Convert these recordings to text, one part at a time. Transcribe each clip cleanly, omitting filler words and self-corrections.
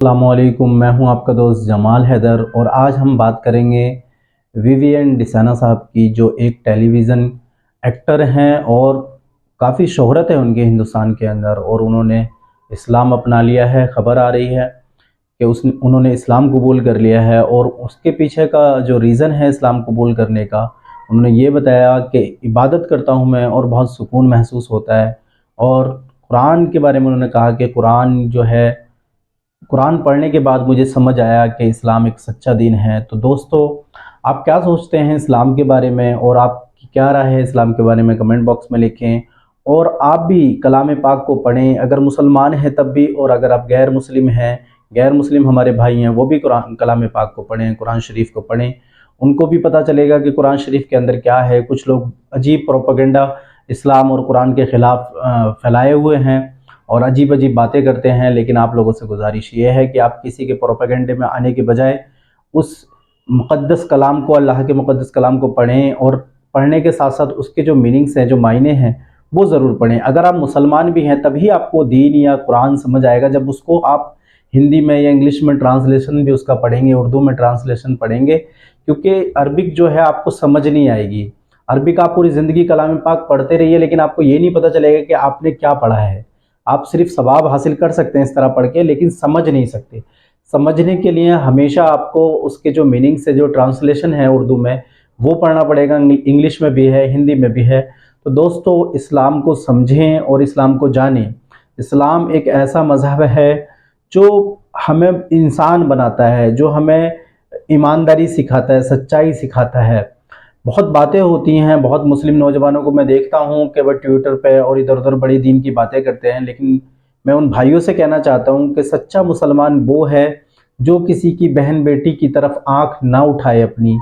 السلام علیکم، میں ہوں آپ کا دوست جمال حیدر، اور آج ہم بات کریں گے ویوین ڈسینا صاحب کی، جو ایک ٹیلی ویژن ایکٹر ہیں اور کافی شہرت ہے ان کے ہندوستان کے اندر، اور انہوں نے اسلام اپنا لیا ہے۔ خبر آ رہی ہے کہ انہوں نے اسلام قبول کر لیا ہے، اور اس کے پیچھے کا جو ریزن ہے اسلام قبول کرنے کا، انہوں نے یہ بتایا کہ عبادت کرتا ہوں میں اور بہت سکون محسوس ہوتا ہے۔ اور قرآن کے بارے میں انہوں نے کہا کہ قرآن پڑھنے کے بعد مجھے سمجھ آیا کہ اسلام ایک سچا دین ہے۔ تو دوستو، آپ کیا سوچتے ہیں اسلام کے بارے میں، اور آپ کی کیا رائے ہے اسلام کے بارے میں؟ کمنٹ باکس میں لکھیں، اور آپ بھی کلام پاک کو پڑھیں، اگر مسلمان ہیں تب بھی، اور اگر آپ غیر مسلم ہیں، غیر مسلم ہمارے بھائی ہیں، وہ بھی کلام پاک کو پڑھیں، قرآن شریف کو پڑھیں۔ ان کو بھی پتہ چلے گا کہ قرآن شریف کے اندر کیا ہے۔ کچھ لوگ عجیب پروپیگنڈا اسلام اور قرآن کے خلاف پھیلائے ہوئے ہیں اور عجیب عجیب باتیں کرتے ہیں، لیکن آپ لوگوں سے گزارش یہ ہے کہ آپ کسی کے پروپیگنڈے میں آنے کے بجائے اس مقدس کلام کو، اللہ کے مقدس کلام کو پڑھیں، اور پڑھنے کے ساتھ ساتھ اس کے جو میننگز ہیں، جو معنی ہیں، وہ ضرور پڑھیں۔ اگر آپ مسلمان بھی ہیں تبھی آپ کو دین یا قرآن سمجھ آئے گا جب اس کو آپ ہندی میں یا انگلش میں ٹرانسلیشن بھی اس کا پڑھیں گے، اردو میں ٹرانسلیشن پڑھیں گے، کیونکہ عربک جو ہے آپ کو سمجھ نہیں آئے گی۔ عربک آپ پوری زندگی کلام پاک پڑھتے رہیے، لیکن آپ کو یہ نہیں پتہ چلے گا کہ آپ نے کیا پڑھا ہے۔ آپ صرف ثواب حاصل کر سکتے ہیں اس طرح پڑھ کے، لیکن سمجھ نہیں سکتے۔ سمجھنے کے لیے ہمیشہ آپ کو اس کے جو میننگ سے جو ٹرانسلیشن ہے اردو میں، وہ پڑھنا پڑے گا، انگلش میں بھی ہے، ہندی میں بھی ہے۔ تو دوستو، اسلام کو سمجھیں اور اسلام کو جانیں۔ اسلام ایک ایسا مذہب ہے جو ہمیں انسان بناتا ہے، جو ہمیں ایمانداری سکھاتا ہے، سچائی سکھاتا ہے۔ بہت باتیں ہوتی ہیں، بہت مسلم نوجوانوں کو میں دیکھتا ہوں کہ وہ ٹویٹر پہ اور ادھر ادھر بڑی دین کی باتیں کرتے ہیں، لیکن میں ان بھائیوں سے کہنا چاہتا ہوں کہ سچا مسلمان وہ ہے جو کسی کی بہن بیٹی کی طرف آنکھ نہ اٹھائے، اپنی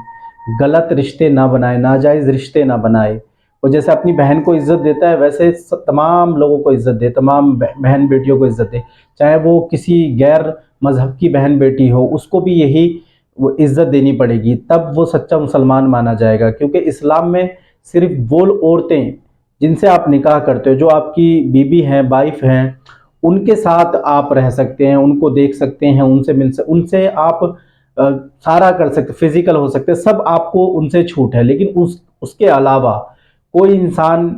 غلط رشتے نہ بنائے، ناجائز رشتے نہ بنائے۔ وہ جیسے اپنی بہن کو عزت دیتا ہے، ویسے تمام لوگوں کو عزت دے، تمام بہن بیٹیوں کو عزت دے، چاہے وہ کسی غیر مذہب کی بہن بیٹی ہو، اس کو بھی یہی وہ عزت دینی پڑے گی، تب وہ سچا مسلمان مانا جائے گا۔ کیونکہ اسلام میں صرف وہ عورتیں جن سے آپ نکاح کرتے ہو، جو آپ کی بیوی ہیں، وائف ہیں، ان کے ساتھ آپ رہ سکتے ہیں، ان کو دیکھ سکتے ہیں، ان سے مل سکتے، ان سے آپ سارا کر سکتے، فزیکل ہو سکتے، سب آپ کو ان سے چھوٹ ہے۔ لیکن اس کے علاوہ کوئی انسان،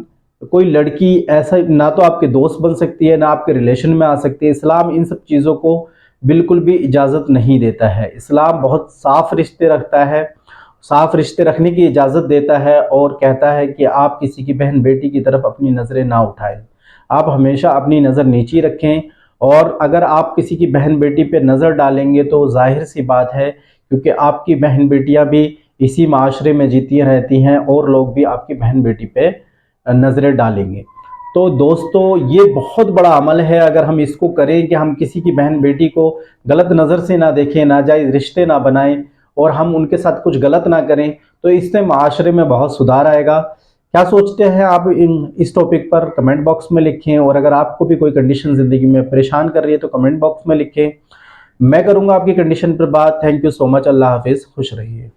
کوئی لڑکی ایسا نہ تو آپ کے دوست بن سکتی ہے، نہ آپ کے ریلیشن میں آ سکتی ہے۔ اسلام ان سب چیزوں کو بالکل بھی اجازت نہیں دیتا ہے۔ اسلام بہت صاف رشتے رکھتا ہے، صاف رشتے رکھنے کی اجازت دیتا ہے، اور کہتا ہے کہ آپ کسی کی بہن بیٹی کی طرف اپنی نظریں نہ اٹھائیں، آپ ہمیشہ اپنی نظر نیچی رکھیں۔ اور اگر آپ کسی کی بہن بیٹی پہ نظر ڈالیں گے تو ظاہر سی بات ہے، کیونکہ آپ کی بہن بیٹیاں بھی اسی معاشرے میں جیتی رہتی ہیں، اور لوگ بھی آپ کی بہن بیٹی پہ نظریں ڈالیں گے۔ تو دوستو، یہ بہت بڑا عمل ہے اگر ہم اس کو کریں کہ ہم کسی کی بہن بیٹی کو غلط نظر سے نہ دیکھیں، ناجائز رشتے نہ بنائیں، اور ہم ان کے ساتھ کچھ غلط نہ کریں، تو اس سے معاشرے میں بہت سدھار آئے گا۔ کیا سوچتے ہیں آپ اس ٹاپک پر؟ کمنٹ باکس میں لکھیں، اور اگر آپ کو بھی کوئی کنڈیشن زندگی میں پریشان کر رہی ہے تو کمنٹ باکس میں لکھیں، میں کروں گا آپ کی کنڈیشن پر بات۔ تھینک یو سو مچ، اللہ حافظ، خوش رہیے۔